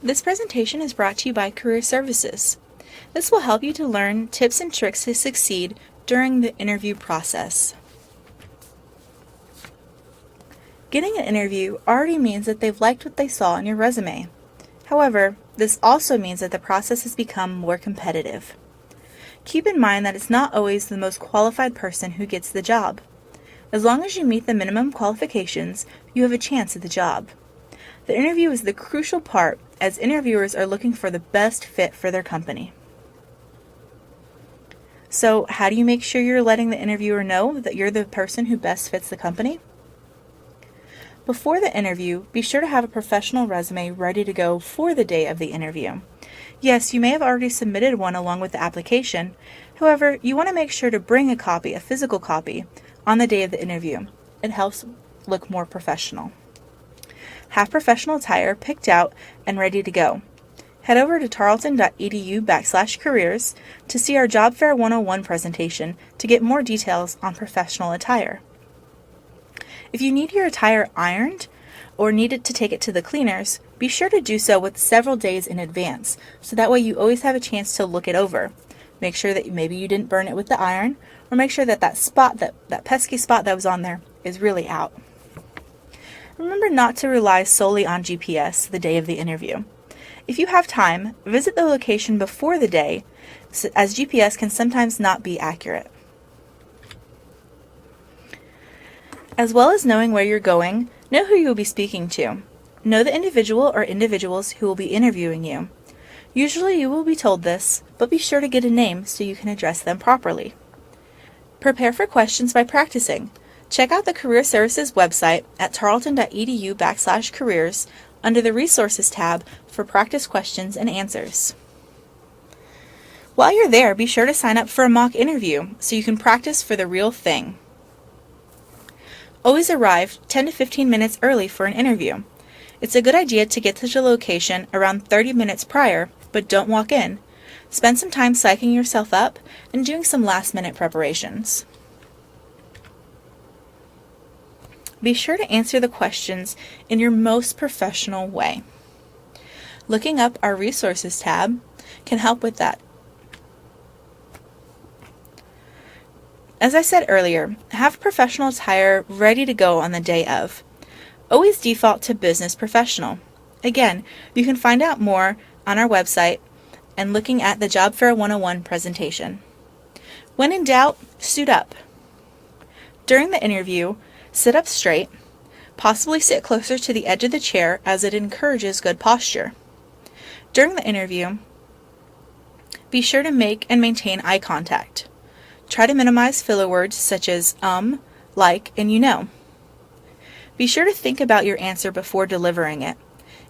This presentation is brought to you by Career Services. This will help you to learn tips and tricks to succeed during the interview process. Getting an interview already means that they've liked what they saw on your resume. However, this also means that the process has become more competitive. Keep in mind that it's not always the most qualified person who gets the job. As long as you meet the minimum qualifications, you have a chance at the job. The interview is the crucial part, as interviewers are looking for the best fit for their company. So, how do you make sure you're letting the interviewer know that you're the person who best fits the company? Before the interview, be sure to have a professional resume ready to go for the day of the interview. Yes, you may have already submitted one along with the application. However, you want to make sure to bring a physical copy, on the day of the interview. It helps look more professional. Have professional attire picked out and ready to go. Head over to tarleton.edu/careers to see our Job Fair 101 presentation to get more details on professional attire. If you need your attire ironed or needed to take it to the cleaners, be sure to do so with several days in advance, so that way you always have a chance to look it over. Make sure that maybe you didn't burn it with the iron, or make sure that that pesky spot that was on there is really out. Remember not to rely solely on GPS the day of the interview. If you have time, visit the location before the day, as GPS can sometimes not be accurate. As well as knowing where you're going, know who you will be speaking to. Know the individual or individuals who will be interviewing you. Usually you will be told this, but be sure to get a name so you can address them properly. Prepare for questions by practicing. Check out the Career Services website at tarleton.edu/careers under the Resources tab for practice questions and answers. While you're there, be sure to sign up for a mock interview so you can practice for the real thing. Always arrive 10 to 15 minutes early for an interview. It's a good idea to get to the location around 30 minutes prior, but don't walk in. Spend some time psyching yourself up and doing some last-minute preparations. Be sure to answer the questions in your most professional way. Looking up our Resources tab can help with that. As I said earlier, have professional attire ready to go on the day of. Always default to business professional. Again, you can find out more on our website and looking at the Job Fair 101 presentation. When in doubt, suit up. During the interview, sit up straight, possibly sit closer to the edge of the chair as it encourages good posture. During the interview, be sure to make and maintain eye contact. Try to minimize filler words such as like, and you know. Be sure to think about your answer before delivering it.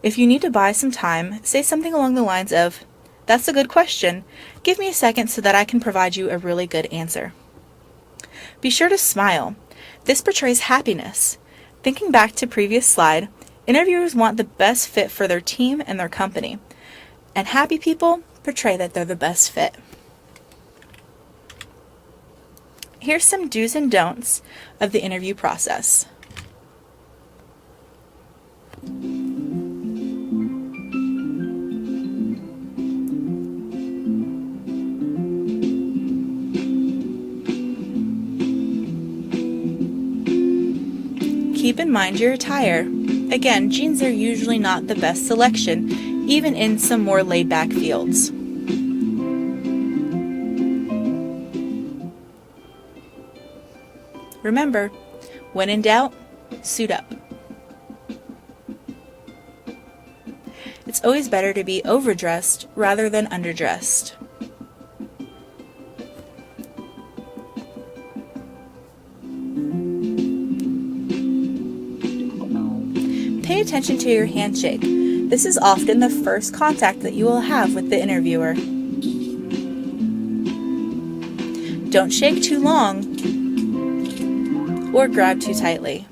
If you need to buy some time, say something along the lines of, "That's a good question. Give me a second so that I can provide you a really good answer." Be sure to smile. This portrays happiness. Thinking back to previous slide, interviewers want the best fit for their team and their company. And happy people portray that they're the best fit. Here's some do's and don'ts of the interview process. Keep in mind your attire. Again, jeans are usually not the best selection, even in some more laid-back fields. Remember, when in doubt, suit up. It's always better to be overdressed rather than underdressed. Pay attention to your handshake. This is often the first contact that you will have with the interviewer. Don't shake too long or grab too tightly.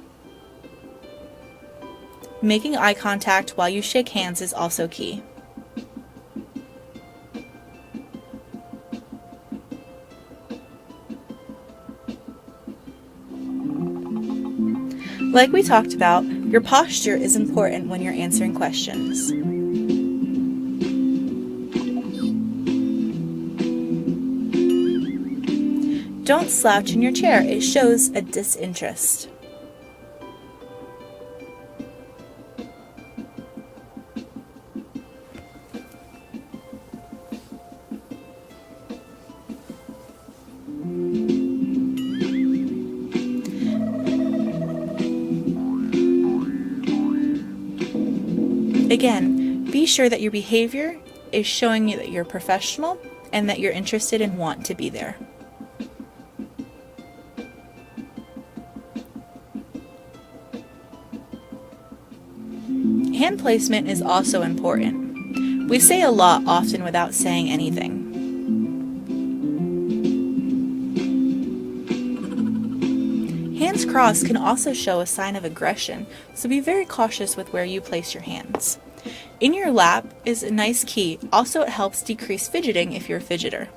Making eye contact while you shake hands is also key. Like we talked about, your posture is important when you're answering questions. Don't slouch in your chair. It shows a disinterest. Again, be sure that your behavior is showing you that you're professional and that you're interested and want to be there. Hand placement is also important. We say a lot often without saying anything. Hands crossed can also show a sign of aggression, so be very cautious with where you place your hands. In your lap is a nice key. Also, it helps decrease fidgeting if you're a fidgeter.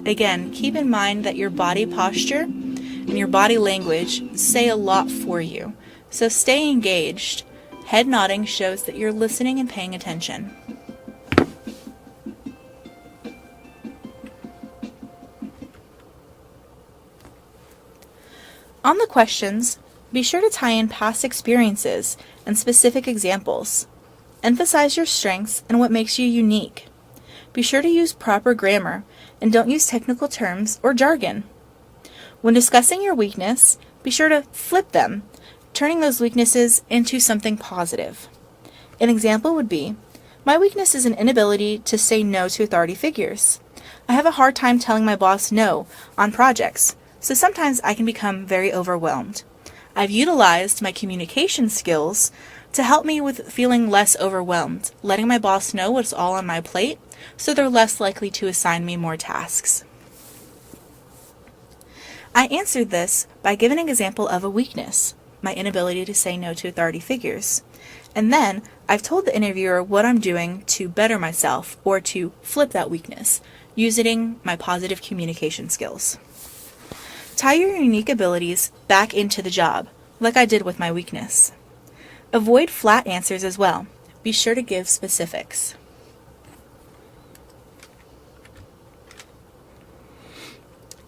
Again, keep in mind that your body posture and your body language say a lot for you, so stay engaged. Head nodding shows that you're listening and paying attention. On the questions, be sure to tie in past experiences and specific examples. Emphasize your strengths and what makes you unique. Be sure to use proper grammar and don't use technical terms or jargon. When discussing your weakness, be sure to flip them, turning those weaknesses into something positive. An example would be, my weakness is an inability to say no to authority figures. I have a hard time telling my boss no on projects, so sometimes I can become very overwhelmed. I've utilized my communication skills to help me with feeling less overwhelmed, letting my boss know what's all on my plate, so they're less likely to assign me more tasks. I answered this by giving an example of a weakness, my inability to say no to authority figures. And then I've told the interviewer what I'm doing to better myself or to flip that weakness, using my positive communication skills. Tie your unique abilities back into the job, like I did with my weakness. Avoid flat answers as well. Be sure to give specifics.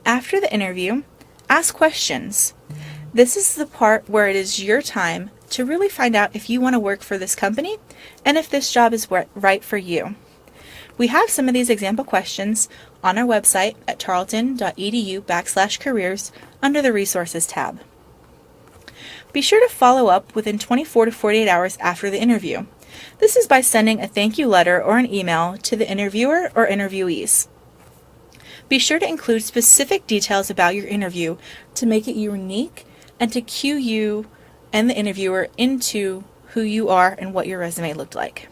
After the interview, ask questions. This is the part where it is your time to really find out if you want to work for this company and if this job is right for you. We have some of these example questions on our website at tarleton.edu/careers under the Resources tab. Be sure to follow up within 24 to 48 hours after the interview. This is by sending a thank you letter or an email to the interviewer or interviewees. Be sure to include specific details about your interview to make it unique and to cue you and the interviewer into who you are and what your resume looked like.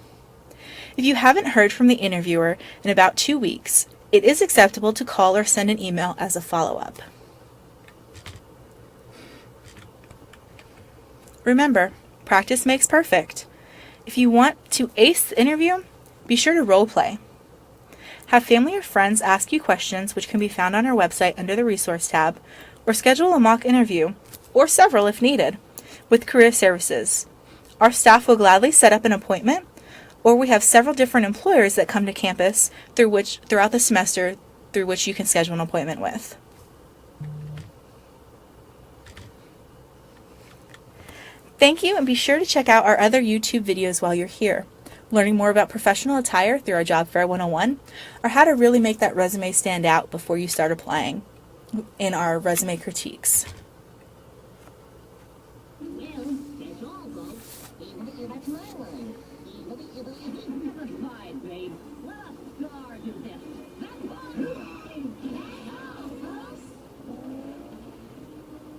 If you haven't heard from the interviewer in about 2 weeks, it is acceptable to call or send an email as a follow-up. Remember, practice makes perfect. If you want to ace the interview, be sure to role play. Have family or friends ask you questions, which can be found on our website under the Resource tab, or schedule a mock interview, or several if needed, with Career Services. Our staff will gladly set up an appointment, or we have several different employers that come to campus throughout the semester through which you can schedule an appointment with. Thank you, and be sure to check out our other YouTube videos while you're here. Learning more about professional attire through our Job Fair 101, or how to really make that resume stand out before you start applying in our resume critiques.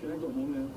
Can I go home now?